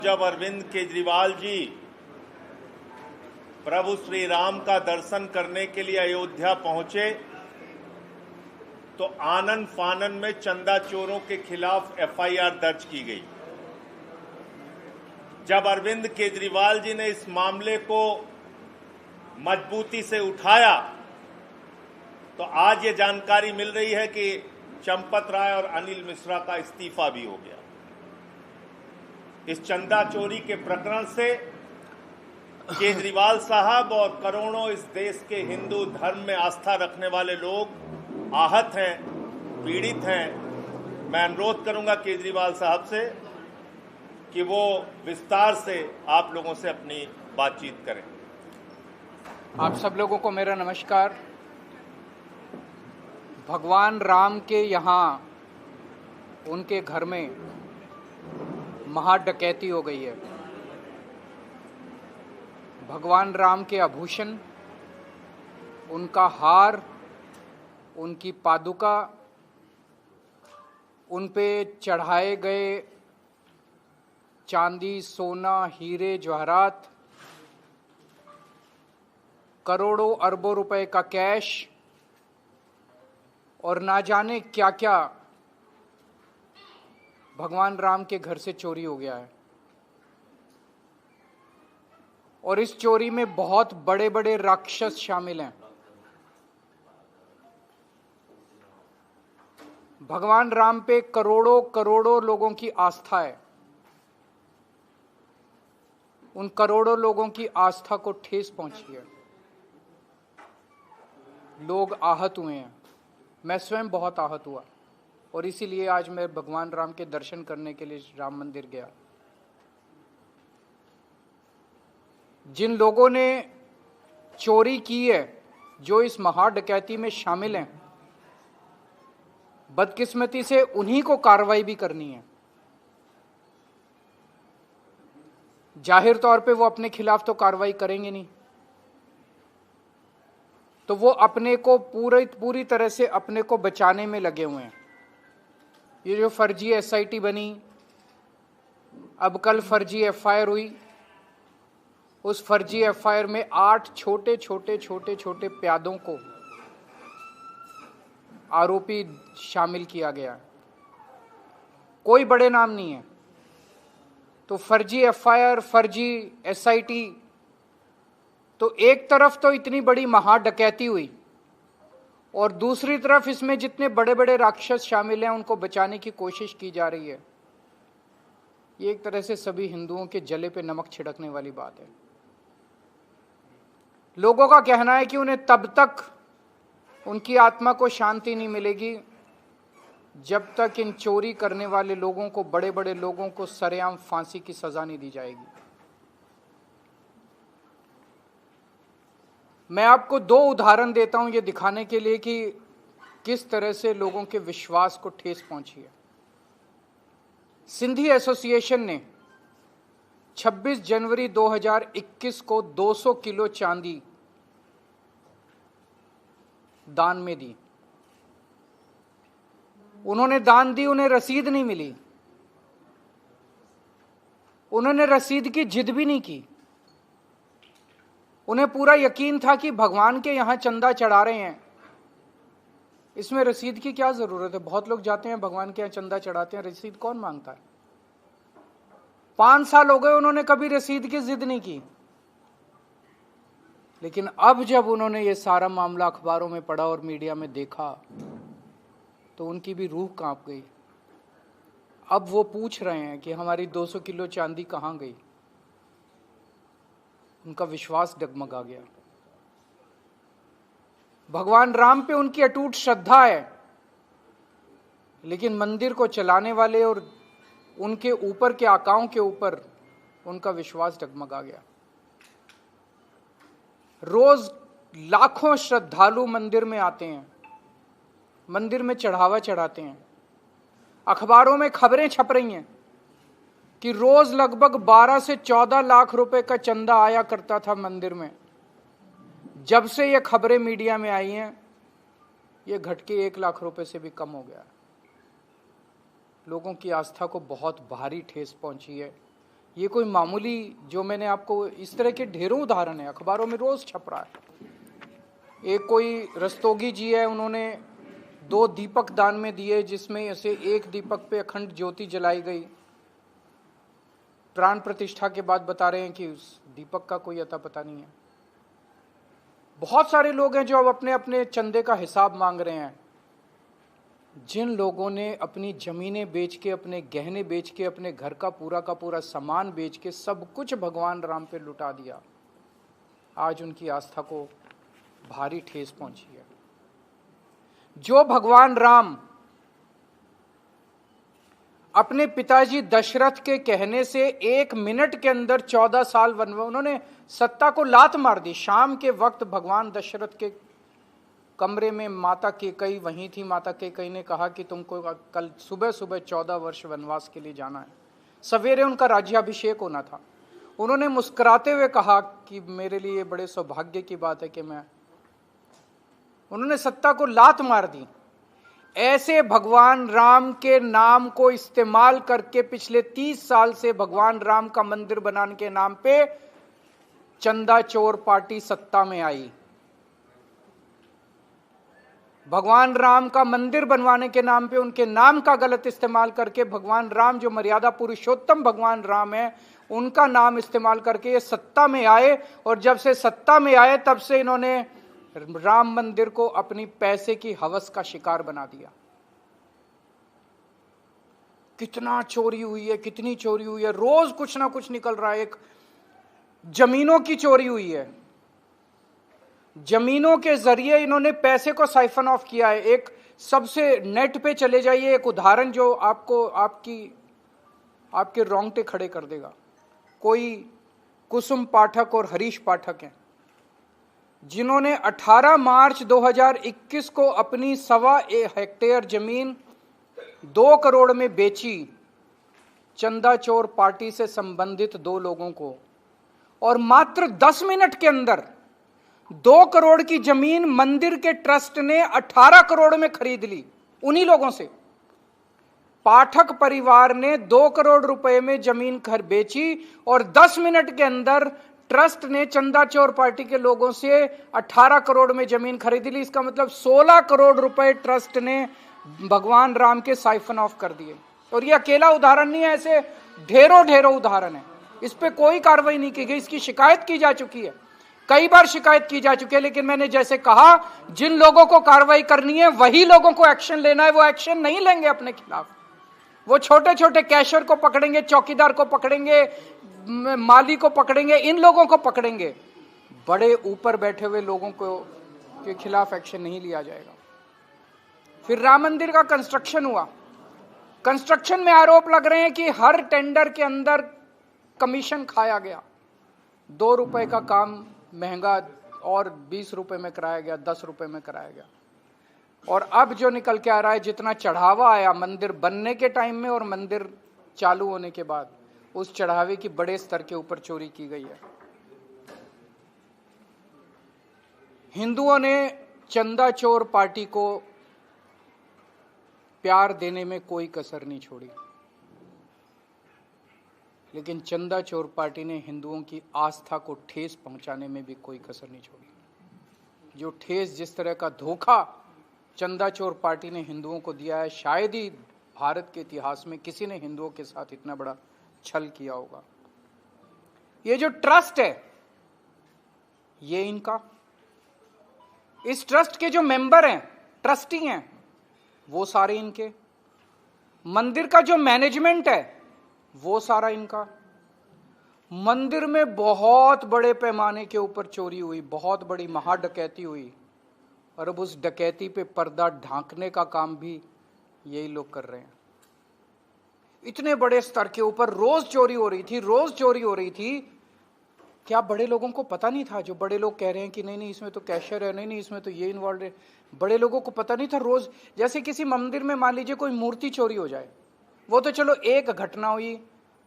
जब अरविंद केजरीवाल जी प्रभु श्री राम का दर्शन करने के लिए अयोध्या पहुंचे तो आनन फानन में चंदा चोरों के खिलाफ एफआईआर दर्ज की गई। जब अरविंद केजरीवाल जी ने इस मामले को मजबूती से उठाया तो आज ये जानकारी मिल रही है कि चंपत राय और अनिल मिश्रा का इस्तीफा भी हो गया। इस चंदा चोरी के प्रकरण से केजरीवाल साहब और करोड़ों इस देश के हिंदू धर्म में आस्था रखने वाले लोग आहत हैं, पीड़ित हैं। मैं अनुरोध करूंगा केजरीवाल साहब से कि वो विस्तार से आप लोगों से अपनी बातचीत करें। आप सब लोगों को मेरा नमस्कार। भगवान राम के यहाँ उनके घर में महाडकैती हो गई है। भगवान राम के आभूषण, उनका हार, उनकी पादुका, उन पे चढ़ाए गए चांदी, सोना, हीरे, जवाहरात, करोड़ों अरबों रुपए का कैश और ना जाने क्या क्या भगवान राम के घर से चोरी हो गया है। और इस चोरी में बहुत बड़े बड़े राक्षस शामिल हैं। भगवान राम पे करोड़ों करोड़ों लोगों की आस्था है। उन करोड़ों लोगों की आस्था को ठेस पहुंची है। लोग आहत हुए हैं। मैं स्वयं बहुत आहत हुआ और इसीलिए आज मैं भगवान राम के दर्शन करने के लिए राम मंदिर गया। जिन लोगों ने चोरी की है, जो इस महाडकैती में शामिल हैं, बदकिस्मती से उन्हीं को कार्रवाई भी करनी है। जाहिर तौर पे वो अपने खिलाफ तो कार्रवाई करेंगे नहीं, तो वो अपने को पूरी तरह से अपने को बचाने में लगे हुए हैं। ये जो फर्जी एसआईटी बनी, अब कल फर्जी एफआईआर हुई, उस फर्जी एफआईआर में 8 छोटे छोटे प्यादों को आरोपी शामिल किया गया। कोई बड़े नाम नहीं है। तो फर्जी एफआईआर, फर्जी एसआईटी, तो एक तरफ तो इतनी बड़ी महाडकैती हुई और दूसरी तरफ इसमें जितने बड़े बड़े राक्षस शामिल हैं उनको बचाने की कोशिश की जा रही है। ये एक तरह से सभी हिंदुओं के जले पे नमक छिड़कने वाली बात है। लोगों का कहना है कि उन्हें तब तक उनकी आत्मा को शांति नहीं मिलेगी जब तक इन चोरी करने वाले लोगों को, बड़े बड़े लोगों को सरेआम फांसी की सजा नहीं दी जाएगी। मैं आपको 2 उदाहरण देता हूं ये दिखाने के लिए कि किस तरह से लोगों के विश्वास को ठेस पहुंची है। सिंधी एसोसिएशन ने 26 जनवरी 2021 को 200 किलो चांदी दान में दी। उन्होंने दान दी, उन्हें रसीद नहीं मिली। उन्होंने रसीद की जिद भी नहीं की। उन्हें पूरा यकीन था कि भगवान के यहां चंदा चढ़ा रहे हैं, इसमें रसीद की क्या जरूरत है। बहुत लोग जाते हैं भगवान के यहां चंदा चढ़ाते हैं, रसीद कौन मांगता है। 5 साल हो गए, उन्होंने कभी रसीद की जिद नहीं की। लेकिन अब जब उन्होंने ये सारा मामला अखबारों में पढ़ा और मीडिया में देखा तो उनकी भी रूह कांप गई। अब वो पूछ रहे हैं कि हमारी 200 किलो चांदी कहां गई। उनका विश्वास डगमगा गया। भगवान राम पे उनकी अटूट श्रद्धा है, लेकिन मंदिर को चलाने वाले और उनके ऊपर के आकाओं के ऊपर उनका विश्वास डगमगा गया। रोज लाखों श्रद्धालु मंदिर में आते हैं, मंदिर में चढ़ावा चढ़ाते हैं। अखबारों में खबरें छप रही हैं कि रोज लगभग 12 से 14 लाख रुपए का चंदा आया करता था मंदिर में। जब से ये खबरें मीडिया में आई हैं, ये घट के 1 लाख रुपए से भी कम हो गया। लोगों की आस्था को बहुत भारी ठेस पहुंची है। ये कोई मामूली, जो मैंने आपको इस तरह के ढेरों उदाहरण है, अखबारों में रोज छप रहा है। एक कोई रस्तोगी जी है, उन्होंने 2 दीपक दान में दिए, जिसमें से एक दीपक पे अखंड ज्योति जलाई गई। प्राण प्रतिष्ठा के बाद बता रहे हैं कि उस दीपक का कोई अता पता नहीं है। बहुत सारे लोग हैं जो अब अपने अपने चंदे का हिसाब मांग रहे हैं। जिन लोगों ने अपनी जमीनें बेच के, अपने गहने बेच के, अपने घर का पूरा सामान बेच के सब कुछ भगवान राम पे लुटा दिया, आज उनकी आस्था को भारी ठेस पहुंची है। जो भगवान राम अपने पिताजी दशरथ के कहने से 1 मिनट के अंदर 14 साल वनवास, उन्होंने सत्ता को लात मार दी। शाम के वक्त भगवान दशरथ के कमरे में माता कैकेयी वहीं थी। माता कैकेयी ने कहा कि तुमको कल सुबह सुबह 14 वर्ष वनवास के लिए जाना है। सवेरे उनका राज्याभिषेक होना था। उन्होंने मुस्कुराते हुए कहा कि मेरे लिए बड़े सौभाग्य की बात है कि मैं, उन्होंने सत्ता को लात मार दी। ऐसे भगवान राम के नाम को इस्तेमाल करके पिछले 30 साल से भगवान राम का मंदिर बनाने के नाम पे चंदा चोर पार्टी सत्ता में आई। भगवान राम का मंदिर बनवाने के नाम पे उनके नाम का गलत इस्तेमाल करके भगवान राम, जो मर्यादा पुरुषोत्तम भगवान राम है, उनका नाम इस्तेमाल करके ये सत्ता में आए। और जब से सत्ता में आए तब से इन्होंने राम मंदिर को अपनी पैसे की हवस का शिकार बना दिया। कितना चोरी हुई है, कितनी चोरी हुई है, रोज कुछ ना कुछ निकल रहा है। एक जमीनों की चोरी हुई है, जमीनों के जरिए इन्होंने पैसे को साइफन ऑफ किया है। एक सबसे नेट पे चले जाइए, एक उदाहरण जो आपको आपके रोंगटे खड़े कर देगा। कोई कुसुम पाठक और हरीश पाठक हैं, जिन्होंने 18 मार्च 2021 को अपनी 1.25 हेक्टेयर जमीन 2 करोड़ में बेची चंदा चोर पार्टी से संबंधित 2 लोगों को, और मात्र 10 मिनट के अंदर 2 करोड़ की जमीन मंदिर के ट्रस्ट ने 18 करोड़ में खरीद ली उन्हीं लोगों से। पाठक परिवार ने 2 करोड़ रुपए में जमीन घर बेची और 10 मिनट के अंदर ट्रस्ट ने चंदा चोर पार्टी के लोगों से 18 करोड़ में जमीन खरीद ली। इसका मतलब 16 करोड़ रुपए ट्रस्ट ने भगवान राम के साइफन ऑफ कर दिए। और ये अकेला उदाहरण नहीं है, ऐसे ढेरों उदाहरण है। इस पे कोई कार्रवाई नहीं की गई। इसकी शिकायत की जा चुकी है, कई बार शिकायत की जा चुकी है। लेकिन मैंने जैसे कहा, जिन लोगों को कार्रवाई करनी है वही लोगों को एक्शन लेना है। वो एक्शन नहीं लेंगे अपने खिलाफ। वो छोटे छोटे कैशियर को पकड़ेंगे, चौकीदार को पकड़ेंगे, माली को पकड़ेंगे, इन लोगों को पकड़ेंगे। बड़े ऊपर बैठे हुए लोगों को के खिलाफ एक्शन नहीं लिया जाएगा। फिर राम मंदिर का कंस्ट्रक्शन हुआ। कंस्ट्रक्शन में आरोप लग रहे हैं कि हर टेंडर के अंदर कमीशन खाया गया। 2 रुपए का काम महंगा और 20 रुपए में कराया गया, 10 रुपए में कराया गया। और अब जो निकल के आ रहा है, जितना चढ़ावा आया मंदिर बनने के टाइम में और मंदिर चालू होने के बाद, उस चढ़ावे की बड़े स्तर के ऊपर चोरी की गई है। हिंदुओं ने चंदा चोर पार्टी को प्यार देने में कोई कसर नहीं छोड़ी, लेकिन चंदा चोर पार्टी ने हिंदुओं की आस्था को ठेस पहुंचाने में भी कोई कसर नहीं छोड़ी। जो ठेस, जिस तरह का धोखा चंदा चोर पार्टी ने हिंदुओं को दिया है, शायद ही भारत के इतिहास में किसी ने हिंदुओं के साथ इतना बड़ा छल किया होगा। ये जो ट्रस्ट है, ये इनका, इस ट्रस्ट के जो मेंबर हैं, ट्रस्टी हैं, वो सारे इनके। मंदिर का जो मैनेजमेंट है, वो सारा इनका। मंदिर में बहुत बड़े पैमाने के ऊपर चोरी हुई, बहुत बड़ी महा डकैती हुई, और अब उस डकैती पे पर्दा ढांकने का काम भी यही लोग कर रहे हैं। इतने बड़े स्तर के ऊपर रोज चोरी हो रही थी, रोज चोरी हो रही थी। क्या बड़े लोगों को पता नहीं था? जो बड़े लोग कह रहे हैं कि नहीं इसमें तो कैशियर है, नहीं इसमें तो ये इन्वॉल्व है, बड़े लोगों को पता नहीं था। रोज जैसे किसी मंदिर में मान लीजिए कोई मूर्ति चोरी हो जाए, वो तो चलो एक घटना हुई,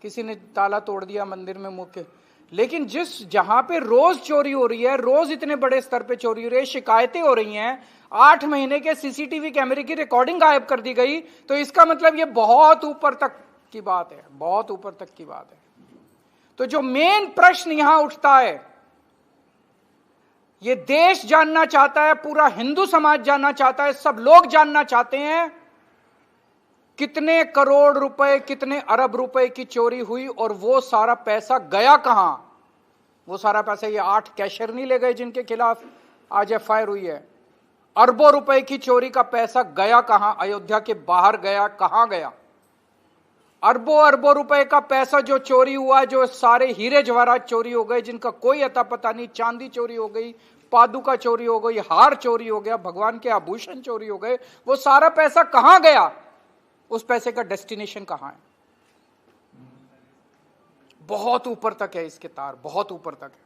किसी ने ताला तोड़ दिया मंदिर में मुख्य, लेकिन जहां पे रोज चोरी हो रही है, रोज इतने बड़े स्तर पे चोरी हो रही है, शिकायतें हो रही हैं, 8 महीने के सीसीटीवी कैमरे की रिकॉर्डिंग गायब कर दी गई, तो इसका मतलब ये बहुत ऊपर तक की बात है, बहुत ऊपर तक की बात है। तो जो मेन प्रश्न यहां उठता है, ये देश जानना चाहता है, पूरा हिंदू समाज जानना चाहता है, सब लोग जानना चाहते हैं कितने करोड़ रुपए, कितने अरब रुपए की चोरी हुई और वो सारा पैसा गया कहां। वो सारा पैसा ये 8 कैशियर नहीं ले गए जिनके खिलाफ आज एफआईआर हुई है। अरबों रुपए की चोरी का पैसा गया कहां, अयोध्या के बाहर गया, कहां गया। अरबों अरबों रुपए का पैसा जो चोरी हुआ, जो सारे हीरे जवाहरात चोरी हो गए जिनका कोई अता पता नहीं, चांदी चोरी हो गई, पादुका चोरी हो गई, हार चोरी हो गया, भगवान के आभूषण चोरी हो गए, वो सारा पैसा कहां गया, उस पैसे का डेस्टिनेशन कहां है। बहुत ऊपर तक है इसके तार, बहुत ऊपर तक है।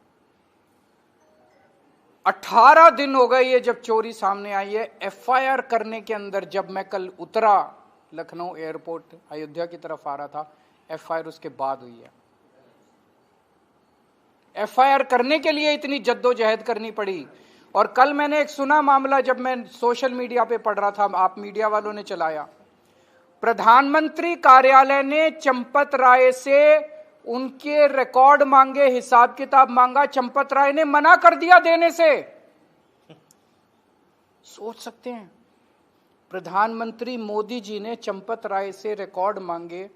18 दिन हो गए ये जब चोरी सामने आई है। एफआईआर करने के अंदर, जब मैं कल उतरा लखनऊ एयरपोर्ट अयोध्या की तरफ आ रहा था, एफआईआर उसके बाद हुई है। एफआईआर करने के लिए इतनी जद्दोजहद करनी पड़ी। और कल मैंने एक सुना मामला, जब मैं सोशल मीडिया पे पढ़ रहा था, आप मीडिया वालों ने चलाया, प्रधानमंत्री कार्यालय ने चंपत राय से उनके रिकॉर्ड मांगे, हिसाब किताब मांगा, चंपत राय ने मना कर दिया देने से। सोच सकते हैं, प्रधानमंत्री मोदी जी ने चंपत राय से रिकॉर्ड मांगे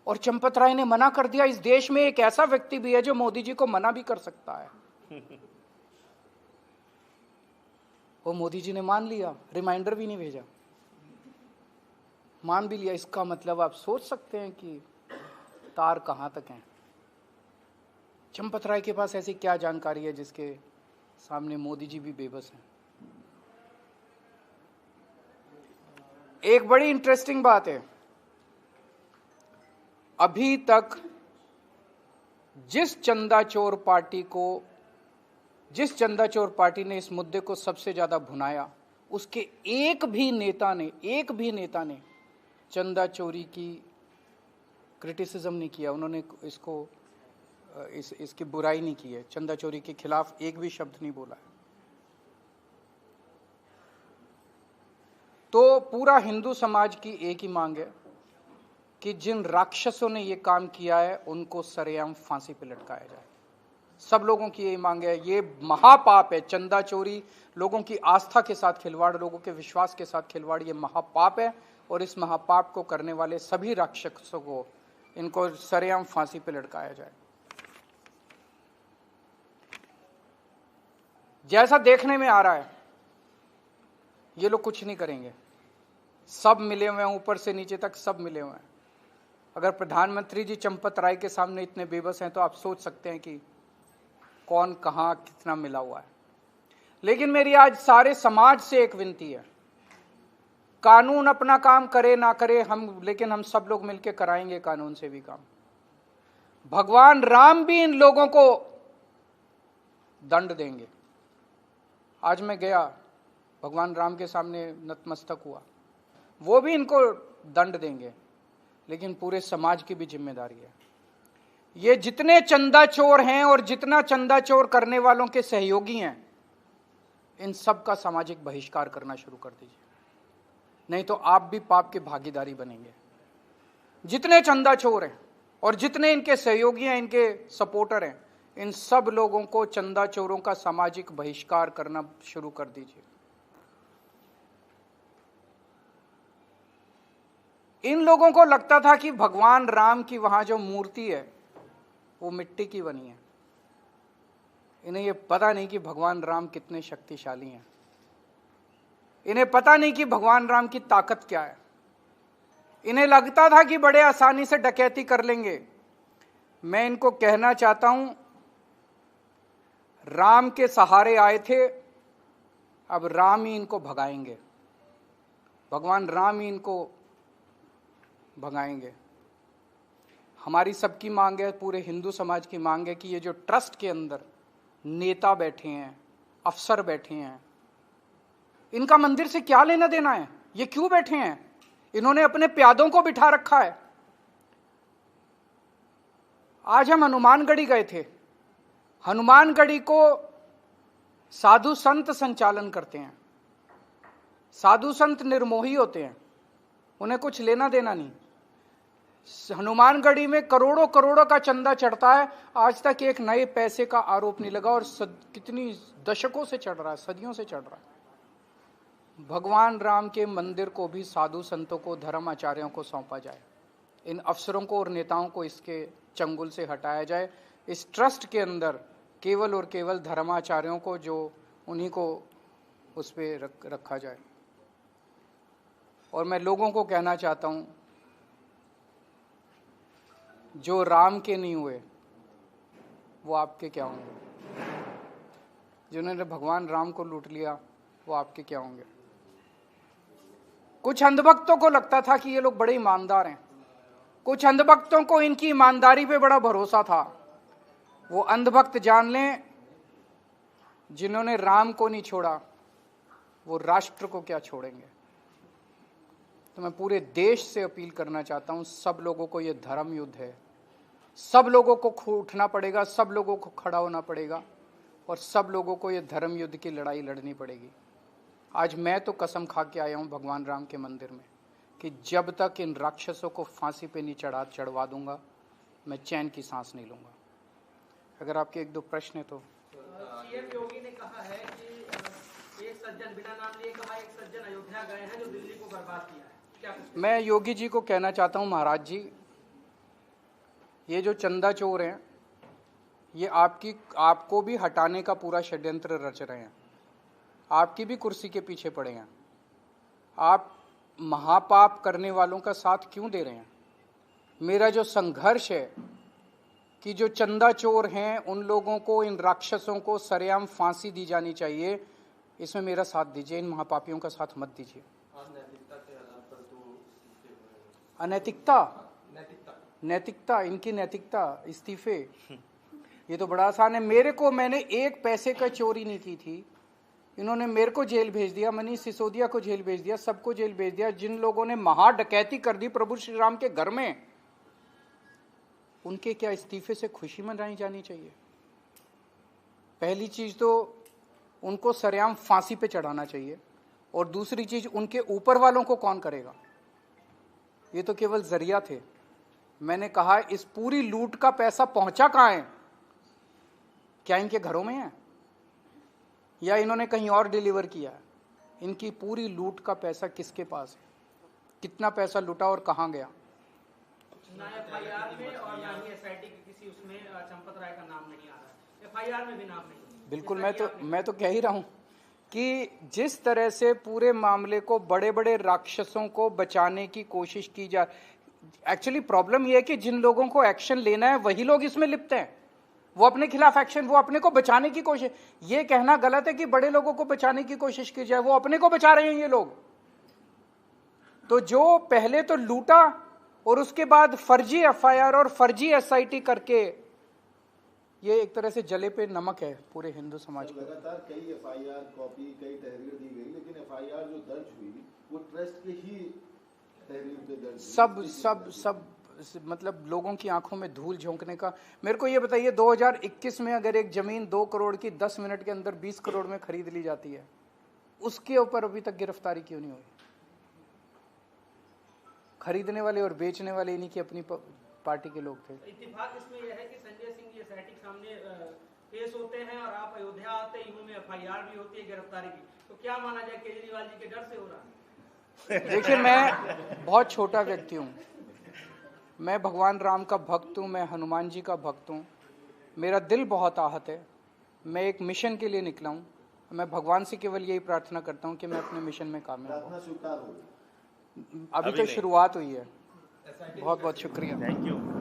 और चंपत राय ने मना कर दिया। इस देश में एक ऐसा व्यक्ति भी है जो मोदी जी को मना भी कर सकता है। वो मोदी जी ने मान लिया, रिमाइंडर भी नहीं भेजा, मान भी लिया। इसका मतलब आप सोच सकते हैं कि तार कहां तक हैं। चंपत राय के पास ऐसी क्या जानकारी है जिसके सामने मोदी जी भी बेबस हैं। एक बड़ी इंटरेस्टिंग बात है, अभी तक जिस चंदा चोर पार्टी ने इस मुद्दे को सबसे ज्यादा भुनाया, उसके एक भी नेता ने चंदा चोरी की क्रिटिसिज्म नहीं किया। उन्होंने इसकी बुराई नहीं की है, चंदा चोरी के खिलाफ एक भी शब्द नहीं बोला है। तो पूरा हिंदू समाज की एक ही मांग है कि जिन राक्षसों ने ये काम किया है उनको सरेआम फांसी पे लटकाया जाए। सब लोगों की यही मांग है। ये महापाप है, चंदा चोरी लोगों की आस्था के साथ खिलवाड़, लोगों के विश्वास के साथ खिलवाड़, ये महापाप है। और इस महापाप को करने वाले सभी राक्षसों को, इनको सरेआम फांसी पे लटकाया जाए। जैसा देखने में आ रहा है, ये लोग कुछ नहीं करेंगे, सब मिले हुए हैं, ऊपर से नीचे तक सब मिले हुए हैं। अगर प्रधानमंत्री जी चंपत राय के सामने इतने बेबस हैं तो आप सोच सकते हैं कि कौन कहां कितना मिला हुआ है। लेकिन मेरी आज सारे समाज से एक विनती है, कानून अपना काम करे ना करे लेकिन हम सब लोग मिलकर कराएंगे कानून से भी काम। भगवान राम भी इन लोगों को दंड देंगे। आज मैं गया, भगवान राम के सामने नतमस्तक हुआ, वो भी इनको दंड देंगे, लेकिन पूरे समाज की भी जिम्मेदारी है। ये जितने चंदा चोर हैं और जितना चंदा चोर करने वालों के सहयोगी हैं, इन सब का सामाजिक बहिष्कार करना शुरू कर दीजिए, नहीं तो आप भी पाप के भागीदारी बनेंगे। जितने चंदा चोर हैं और जितने इनके सहयोगी हैं, इनके सपोर्टर हैं, इन सब लोगों को, चंदा चोरों का सामाजिक बहिष्कार करना शुरू कर दीजिए। इन लोगों को लगता था कि भगवान राम की वहां जो मूर्ति है वो मिट्टी की बनी है। इन्हें ये पता नहीं कि भगवान राम कितने शक्तिशाली हैं। इन्हें पता नहीं कि भगवान राम की ताकत क्या है। इन्हें लगता था कि बड़े आसानी से डकैती कर लेंगे। मैं इनको कहना चाहता हूं, राम के सहारे आए थे, अब राम ही इनको भगाएंगे, भगवान राम ही इनको भगाएंगे। हमारी सबकी मांग है, पूरे हिंदू समाज की मांग है कि ये जो ट्रस्ट के अंदर नेता बैठे हैं, अफसर बैठे हैं, इनका मंदिर से क्या लेना देना है? ये क्यों बैठे हैं? इन्होंने अपने प्यादों को बिठा रखा है। आज हम हनुमानगढ़ी गए थे। हनुमानगढ़ी को साधु संत संचालन करते हैं। साधु संत निर्मोही होते हैं, उन्हें कुछ लेना देना नहीं। हनुमानगढ़ी में करोड़ों करोड़ों का चंदा चढ़ता है, आज तक एक नए पैसे का आरोप नहीं लगा, और कितनी दशकों से चढ़ रहा है, सदियों से चढ़ रहा है। भगवान राम के मंदिर को भी साधु संतों को, धर्म आचार्यों को सौंपा जाए। इन अफसरों को और नेताओं को इसके चंगुल से हटाया जाए। इस ट्रस्ट के अंदर केवल और केवल धर्माचार्यों को, जो उन्हीं को उस पर रखा जाए। और मैं लोगों को कहना चाहता हूं, जो राम के नहीं हुए वो आपके क्या होंगे? जिन्होंने भगवान राम को लूट लिया वो आपके क्या होंगे? कुछ अंधभक्तों को लगता था कि ये लोग बड़े ईमानदार हैं, कुछ अंधभक्तों को इनकी ईमानदारी पे बड़ा भरोसा था। वो अंधभक्त जान लें, जिन्होंने राम को नहीं छोड़ा वो राष्ट्र को क्या छोड़ेंगे। तो मैं पूरे देश से अपील करना चाहता हूं, सब लोगों को ये धर्म युद्ध है, सब लोगों को उठना पड़ेगा, सब लोगों को खड़ा होना पड़ेगा, और सब लोगों को ये धर्म युद्ध की लड़ाई लड़नी पड़ेगी। आज मैं तो कसम खा के आया हूं भगवान राम के मंदिर में कि जब तक इन राक्षसों को फांसी पे नहीं चढ़वा दूंगा, मैं चैन की सांस नहीं लूंगा। अगर आपके एक दो प्रश्न है तो। सीएम योगी ने कहा है कि एक सज्जन, बिना नाम लिए कहा, एक सज्जन अयोध्या गए हैं जो दिल्ली को बर्बाद किया है। क्या मैं योगी जी को कहना चाहता हूं, महाराज जी, ये जो चंदा चोर हैं ये आपको भी हटाने का पूरा षड्यंत्र रच रहे हैं, आपकी भी कुर्सी के पीछे पड़े हैं। आप महापाप करने वालों का साथ क्यों दे रहे हैं? मेरा जो संघर्ष है कि जो चंदा चोर हैं उन लोगों को, इन राक्षसों को सरेआम फांसी दी जानी चाहिए, इसमें मेरा साथ दीजिए, इन महापापियों का साथ मत दीजिए। नैतिकता, इनकी नैतिकता, इस्तीफे, ये तो बड़ा आसान है। मैंने एक पैसे का चोरी नहीं की थी, इन्होंने मेरे को जेल भेज दिया, मनीष सिसोदिया को जेल भेज दिया, सबको जेल भेज दिया। जिन लोगों ने महा डकैती कर दी प्रभु श्री राम के घर में, उनके क्या इस्तीफे से खुशी मनाई जानी चाहिए? पहली चीज तो उनको सरेआम फांसी पे चढ़ाना चाहिए, और दूसरी चीज उनके ऊपर वालों को कौन करेगा? ये तो केवल जरिया थे। मैंने कहा इस पूरी लूट का पैसा पहुंचा कहां है? क्या इनके घरों में है या इन्होंने कहीं और डिलीवर किया? इनकी पूरी लूट का पैसा किसके पास है? कितना पैसा लूटा और कहां गया? ना एफआईआर में और ना ही एसआईटी के किसी उसमें चंपत राय का नाम नहीं आ रहा है, एफआईआर में भी नाम नहीं। बिल्कुल, मैं तो कह ही रहा हूं कि जिस तरह से पूरे मामले को बड़े बड़े राक्षसों को बचाने की कोशिश की जा, एक्चुअली प्रॉब्लम यह है कि जिन लोगों को एक्शन लेना है वही लोग इसमें लिप्त हैं। वो अपने खिलाफ एक्शन, वो अपने को बचाने की कोशिश, ये कहना गलत है कि बड़े लोगों को बचाने की कोशिश की जाए, वो अपने को बचा रहे हैं ये लोग। तो जो पहले तो लूटा और उसके बाद फर्जी एफआईआर और फर्जी एसआईटी करके, ये एक तरह से जले पे नमक है पूरे हिंदू समाज को। लगातार कई एफआईआर कॉपी, कई तहरीर दी गई, लेकिन एफआईआर जो दर्ज हुई वो ट्रस्ट के ही तहरीर पे दर्ज सब मतलब लोगों की आंखों में धूल झोंकने का। मेरे को ये बताइए, 2021 में अगर एक जमीन 2 करोड़ की 10 मिनट के अंदर 20 करोड़ में खरीद ली जाती है, उसके ऊपर अभी तक गिरफ्तारी क्यों नहीं हुई? खरीदने वाले और बेचने वाले इन्हीं की अपनी पार्टी के लोग थे। इत्तेफाक इसमें यह है कि संजय सिंह ये एसआईटी के सामने पेश होते हैं और आप अयोध्या आते ही उनमें एफआईआर भी होती है गिरफ्तारी की, तो क्या माना जाए केजरीवाल जी के डर से हो रहा है? देखिए, मैं बहुत छोटा व्यक्ति हूँ, मैं भगवान राम का भक्त हूँ, मैं हनुमान जी का भक्त हूँ, मेरा दिल बहुत आहत है, मैं एक मिशन के लिए निकला हूँ। मैं भगवान से केवल यही प्रार्थना करता हूँ कि मैं अपने मिशन में कामयाब हूँ। अभी तो शुरुआत हुई है। बहुत बहुत शुक्रिया। Thank you.